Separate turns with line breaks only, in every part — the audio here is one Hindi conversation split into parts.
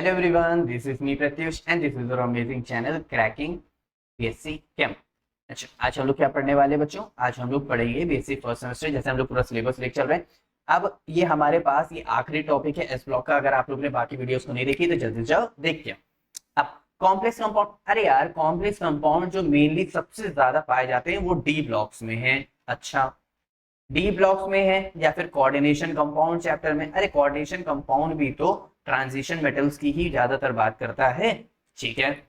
Hello everyone, this is me Pratyush and this is our amazing channel Cracking BSc Chem। अच्छा, आज हम लोग क्या पढ़ने वाले बच्चों? आज हम लोग पढ़ेंगे बेसिक फर्स्ट सेमेस्टर, जैसे हम लोग पूरा सिलेबस लेके चल रहे हैं। अब ये हमारे पास ये आखिरी टॉपिक है एस ब्लॉक का। अगर आप लोग ने बाकी वीडियोस को नहीं देखी तो जल्दी जाओ देख के। अब कॉम्प्लेक्स कंपाउंड, अरे यार कॉम्प्लेक्स कंपाउंड जो मेनली सबसे ज्यादा पाए जाते हैं वो डी ब्लॉक्स में है। अच्छा, डी ब्लॉक्स में है या फिर कोऑर्डिनेशन कंपाउंड चैप्टर में। अरे कोऑर्डिनेशन कंपाउंड भी तो ट्रांजिशन मेटल्स की ही ज्यादातर बात करता है, ठीक है,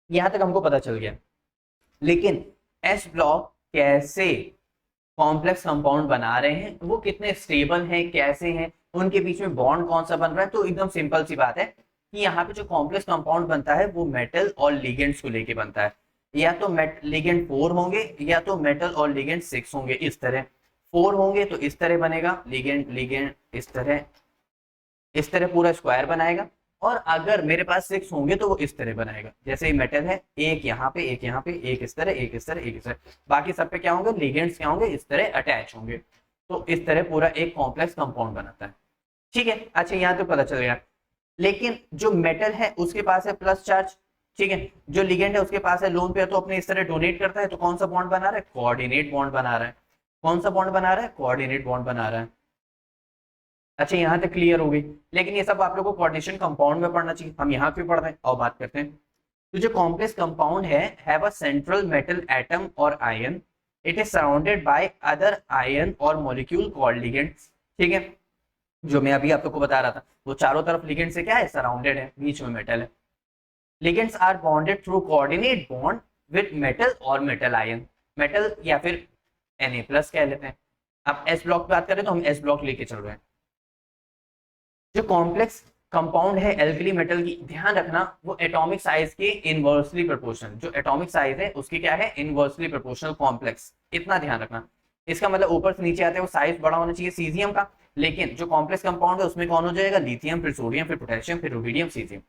यहां तक हमको पता चल गया। लेकिन एस ब्लॉक कैसे कॉम्प्लेक्स कंपाउंड बना रहे हैं, वो कितने स्टेबल हैं, कैसे हैं, उनके बीच में बॉन्ड कौन सा बन रहा है, तो एकदम सिंपल सी बात है कि यहाँ पे जो कॉम्प्लेक्स कंपाउंड बनता है वो मेटल और लिगेंड्स को लेके बनता है। या तो लिगेंड 4 होंगे या तो मेटल और लिगेंड 6 होंगे। इस तरह 4 होंगे तो इस तरह बनेगा लिगेंड लिगेंड, इस तरह पूरा स्क्वायर बनाएगा। और अगर मेरे पास 6 होंगे तो वो इस तरह बनाएगा, जैसे ये मेटल है, एक यहाँ पे एक यहाँ पे, एक इस तरह एक इस तरह एक इस तरह, बाकी सब पे क्या होंगे, लिगेंड्स क्या होंगे, इस तरह अटैच होंगे। तो इस तरह पूरा एक कॉम्प्लेक्स कंपाउंड बनाता है, ठीक है। अच्छा, यहाँ तो पता चल गया। लेकिन जो मेटल है उसके पास है प्लस चार्ज, ठीक है, जो लिगेंड है उसके पास है लोन पे, तो अपने इस तरह डोनेट करता है। तो कौन सा बॉन्ड बना रहा है, कोऑर्डिनेट बॉन्ड बना रहा है। कौन सा बॉन्ड बना रहा है, कोऑर्डिनेट बॉन्ड बना रहा है। अच्छा, यहाँ तक क्लियर हो गई। लेकिन ये सब आप लोगों को कोऑर्डिनेशन कंपाउंड में पढ़ना चाहिए, हम यहाँ क्यों पढ़ रहे हैं और बात करते हैं। तो जो कॉम्प्लेक्स कंपाउंड है, have a central metal atom और ion, it is surrounded by other ion और मॉलिक्यूल कॉल्ड लिगेंड्स, ठीक है। जो मैं अभी आप लोग को बता रहा था वो चारों तरफ लिगेंड से क्या है, सराउंडेड है, बीच में मेटल है। Ligands are bonded through coordinate bond with metal और मेटल आयन, मेटल या फिर Na+ कह लेते हैं। अब एस ब्लॉक बात करें तो हम एस ब्लॉक लेके चल रहे हैं। जो कॉम्प्लेक्स कंपाउंड है एल्कली मेटल की, ध्यान रखना वो एटॉमिक साइज के इनवर्सली प्रोपोर्शनल, जो एटॉमिक साइज है उसकी क्या है, इनवर्सली प्रोपोर्शनल कॉम्प्लेक्स, इतना ध्यान रखना। इसका मतलब ऊपर से नीचे आते हैं वो साइज बड़ा होना चाहिए सीजियम का। लेकिन जो कॉम्प्लेक्स कंपाउंड है उसमें कौन हो जाएगा, लिथियम, फिर सोडियम, फिर पोटेशियम, फिर rubidium, caesium.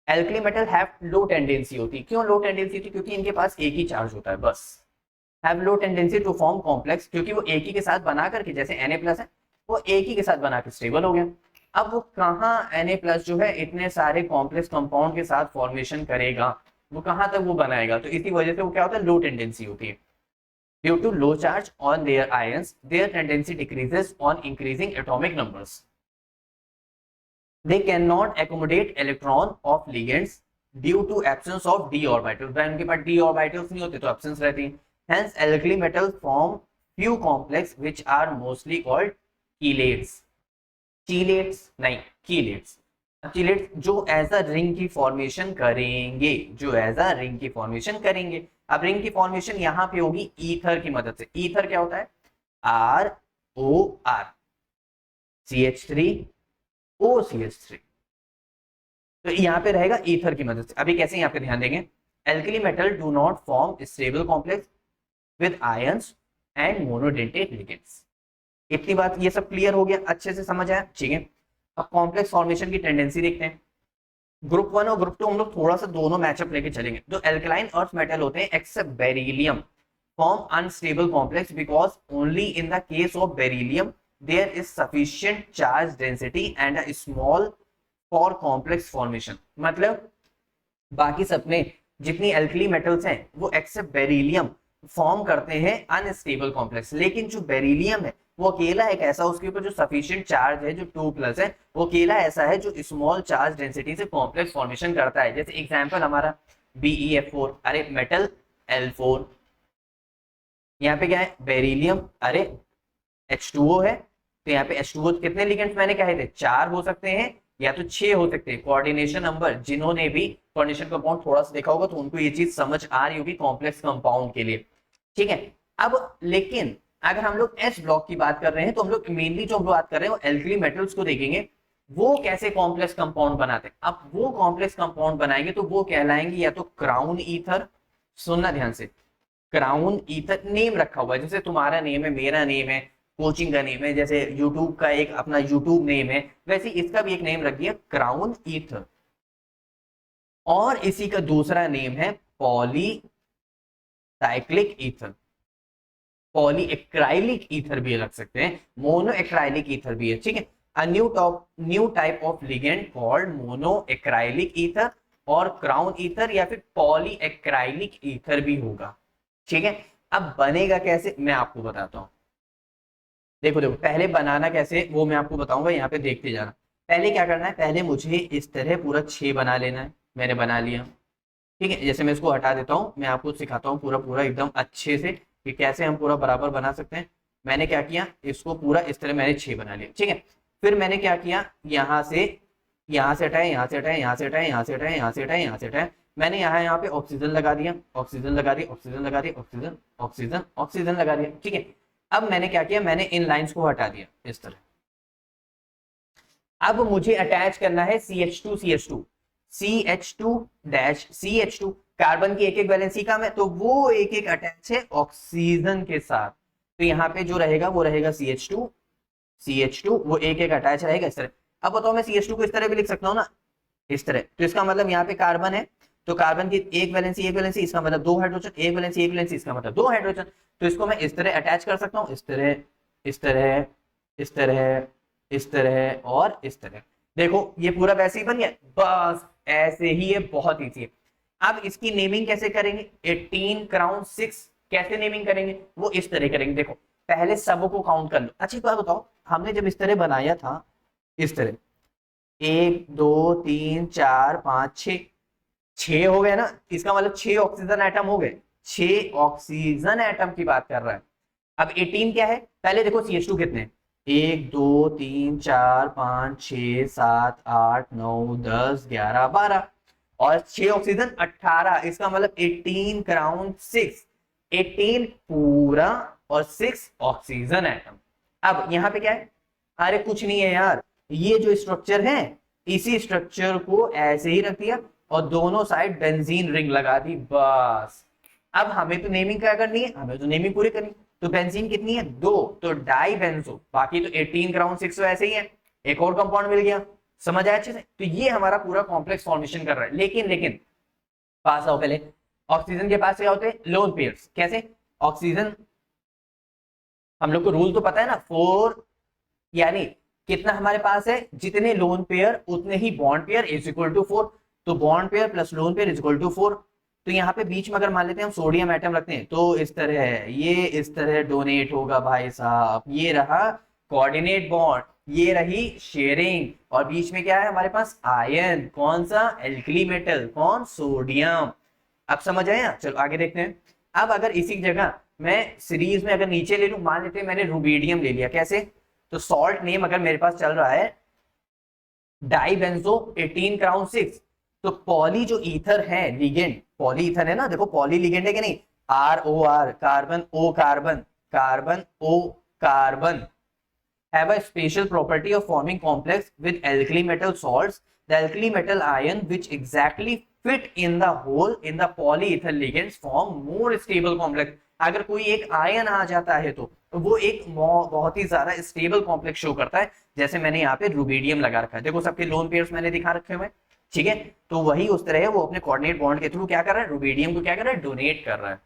Alkali metal have low tendency होती है। क्यों लो टेंडेंसी होती है, क्योंकि इनके पास एक ही चार्ज होता है बस। Have low tendency to form complex, क्योंकि वो एक ही के साथ बना करके, जैसे Na+ है वो एक ही के साथ बना के स्टेबल हो गया। अब वो कहाँ Na+ जो है इतने सारे कॉम्प्लेक्स कंपाउंड के साथ फॉर्मेशन करेगा, वो कहाँ तक वो बनाएगा। तो इसी वजह से वो क्या होता है, लो टेंडेंसी होती है। Due to low charge on their ions, their tendency decreases on increasing atomic numbers. They cannot accommodate electron of ligands due to absence of d orbitals। उनके पास d orbitals नहीं होते तो absence रहती है। Hence alkali metals form few complex which are mostly called chelates। चीलेट्स नहीं, कीलेट्स। चीलेट्स जो एज अ रिंग की फॉर्मेशन करेंगे, जो एज अ रिंग की फॉर्मेशन करेंगे। अब रिंग की फॉर्मेशन यहाँ पे होगी ईथर की मदद से। ईथर क्या होता है, ROR, CH3OCH3। तो यहाँ पे रहेगा ईथर की मदद से। अभी कैसे यहाँ पे ध्यान देंगे, alkali metal do not form stable complex with ions and monodentate ligands. इतनी बात ये सब क्लियर हो गया, अच्छे से समझ आया, ठीक है। अब कॉम्प्लेक्स फॉर्मेशन की टेंडेंसी देखते हैं। ग्रुप 1 और ग्रुप 2 हम लोग थोड़ा सा दोनों मैचअप लेके चलेंगे। जो एल्कलाइन अर्थ मेटल होते हैं except beryllium form unstable complex because only in the case of beryllium there is sufficient charge density and a small for complex formation. मतलब बाकी सब में जितनी एल्कली मेटल्स हैं वो एक्सेप्ट बेरिलियम फॉर्म करते हैं अनस्टेबल कॉम्प्लेक्स। लेकिन जो बेरिलियम है वो अकेला एक ऐसा, उसके ऊपर जो सफिशिएंट चार्ज है जो 2+ है, वो अकेला ऐसा है जो स्मॉल चार्ज डेंसिटी से कॉम्प्लेक्स फॉर्मेशन करता है। जैसे एग्जांपल हमारा BeF4, अरे मेटल L4, यहाँ पे क्या है बेरिलियम, अरे H2O है, तो यहाँ पे H2O कितने लिगेंड्स मैंने कहे थे, 4 हो सकते हैं या तो 6 हो सकते हैं। कोऑर्डिनेशन नंबर, जिन्होंने भी कोऑर्डिनेशन कंपाउंड थोड़ा सा देखा होगा तो उनको ये चीज समझ आ रही होगी कॉम्प्लेक्स कंपाउंड के लिए, ठीक है। अब लेकिन अगर हम लोग एस ब्लॉक की बात कर रहे हैं तो हम लोग मेनली जो हम बात कर रहे हैं वो एल्कली मेटल्स को देखेंगे, वो कैसे कॉम्प्लेक्स कंपाउंड बनाते हैं। अब वो कॉम्प्लेक्स कंपाउंड बनाएंगे तो वो कहलाएंगे या तो क्राउन ईथर, सुनना ध्यान से, क्राउन ईथर नेम रखा हुआ है, जैसे तुम्हारा नेम है, मेरा नेम है, कोचिंग का नेम है, जैसे यूट्यूब का एक अपना यूट्यूब नेम है, वैसे इसका भी एक नेम रख दिया क्राउन ईथर। और इसी का दूसरा नेम है polycyclic ether, poly acrylic ether भी रख सकते हैं, मोनो एक्राइलिक ईथर भी है, ठीक है। New type of ligand called monoacrylic ether और क्राउन ईथर या फिर पॉलीएक्राइलिक ईथर भी होगा। ठीक है, अब बनेगा कैसे मैं आपको बताता हूं। देखो देखो पहले बनाना कैसे वो मैं आपको बताऊंगा, यहाँ पे देखते जाना। पहले क्या करना है, पहले मुझे इस तरह पूरा 6 बना लेना है। मैंने बना लिया, ठीक है। जैसे मैं इसको हटा देता हूँ, मैं आपको सिखाता हूँ पूरा पूरा एकदम अच्छे से कि कैसे हम पूरा बराबर बना सकते हैं। मैंने क्या किया, इसको पूरा इस तरह मैंने 6 बना लिया, ठीक है। फिर मैंने क्या किया, यहाँ से हटाए, यहाँ से हटाए, यहाँ से हटाए, यहाँ से हटाए, यहाँ से हटाए, यहाँ से हटाए। मैंने यहाँ पे ऑक्सीजन लगा दिया, ऑक्सीजन लगा दिया, ऑक्सीजन लगा दिया, ऑक्सीजन ऑक्सीजन ऑक्सीजन लगा दिया, ठीक है। अब मैंने क्या किया, मैंने इन लाइंस को हटा दिया इस तरह। अब मुझे अटैच करना है CH2 CH2 CH2 dash CH2। Carbon की एक एक वैलेंसी कम है तो वो एक एक अटैच है ऑक्सीजन के साथ। तो यहाँ पे जो रहेगा वो रहेगा CH2 वो एक एक अटैच रहेगा इस तरह। अब बताओ मैं CH2 को इस तरह भी लिख सकता हूँ ना, इस तरह। तो इसका मतलब यहाँ पे कार्बन है तो कार्बन की एक वैलेंसी इसका मतलब 2 हाइड्रोजन, एक वैलेंसी इसका मतलब 2 हाइड्रोजन। तो इसको मैं इस तरह अटैच कर सकता हूँ, इस तरह इस तरह इस तरह इस तरह और इस तरह। देखो ये पूरा वैसे ही बन गया, बस ऐसे ही, ये बहुत ईजी है। अब इसकी नेमिंग कैसे करेंगे, 18 क्राउन 6 कैसे नेमिंग करेंगे, वो इस तरह करेंगे। देखो पहले सबको काउंट कर लो। अच्छी बात बताओ, हमने जब इस तरह बनाया था, इस तरह 1 2 3 4 5 6 हो गए ना, इसका मतलब 6 ऑक्सीजन एटम हो गए, 6 ऑक्सीजन एटम की बात कर रहा है। अब 18 क्या है, पहले देखो CH2 कितने, 1 2 3 4 5 6 7 8 9 10 11 12 और 6 ऑक्सीजन 18, इसका मतलब 18 क्राउन 6, 18 पूरा और 6 ऑक्सीजन एटम। अब यहाँ पे क्या है, अरे कुछ नहीं है यार, ये जो स्ट्रक्चर है इसी स्ट्रक्चर को ऐसे ही रख दिया और दोनों साइड बेंजीन रिंग लगा दी, बस। अब हमें तो नेमिंग क्या करनी है, हमें तो नेमिंग पूरी करनी। तो बेंजीन कितनी है, 2, तो डाई बेंजो। बाकी तो 18 क्राउन 6 तो ऐसे ही है, एक और कंपाउंड मिल गया। समझ आया अच्छे से। तो ये हमारा पूरा कॉम्प्लेक्स फॉर्मेशन कर रहा है। लेकिन पास आओ पहले, ऑक्सीजन के पास क्या होते हैं, लोन पेयर्स। कैसे, ऑक्सीजन हम लोग को रूल तो पता है ना, 4, यानी कितना हमारे पास है, जितने लोन पेयर उतने ही bond pair is equal to 4। तो bond pair plus lone pair is equal to 4। तो यहाँ पे बीच में अगर मान लेते हैं हम सोडियम एटम रखते हैं तो इस तरह है, ये इस तरह डोनेट होगा भाई साहब। ये रहा कोऑर्डिनेट बॉन्ड, ये रही शेयरिंग, और बीच में क्या है हमारे पास, आयन। कौन सा, एल्कली मेटल, कौन, सोडियम। अब समझ आया, चलो आगे देखते हैं। अब अगर इसी जगह मैं सीरीज में अगर नीचे ले लूं, मान लेते हैं मैंने रुबीडियम ले लिया, कैसे, तो सॉल्ट नेम अगर मेरे पास चल रहा है डाइबेंजो 18 क्राउन 6, तो पॉली जो ईथर है लिगेंड, पॉली ईथर है ना, देखो पॉली लिगेंड है कि नहीं, ROR, carbon O carbon, carbon O carbon, have a special property of forming complex with alkali metal salts. The alkali metal ion which exactly fit in the hole in the polyether ligands form more stable complex. अगर कोई एक आयन आ जाता है तो वो एक बहुत ही ज्यादा स्टेबल कॉम्प्लेक्स शो करता है। जैसे मैंने यहाँ पे रुबीडियम लगा रखा है, देखो सबके लोन पेयर्स मैंने दिखा रखे हुए, ठीक है। तो वही उस तरह है, वो अपने कोऑर्डिनेट बॉन्ड के थ्रू क्या कर रहा है, रुबीडियम को क्या कर रहा है, डोनेट कर रहा है।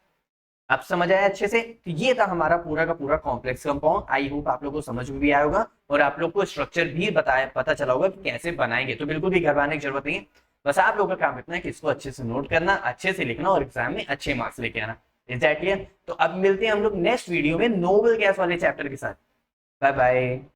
अब समझ आया अच्छे से। तो ये था हमारा पूरा का पूरा कॉम्प्लेक्स कंपाउंड। आई होप आप लोगों को समझ में भी आया होगा और आप लोग को स्ट्रक्चर भी पता चला होगा कि कैसे बनाएंगे। तो बिल्कुल भी घबराने की जरूरत नहीं है, बस आप लोगों का काम इतना है कि इसको अच्छे से नोट करना, अच्छे से लिखना और एग्जाम में अच्छे मार्क्स लेके आना। एग्जैक्टली। तो अब मिलते हैं हम लोग नेक्स्ट वीडियो में नोबल गैस वाले चैप्टर के साथ। Bye bye.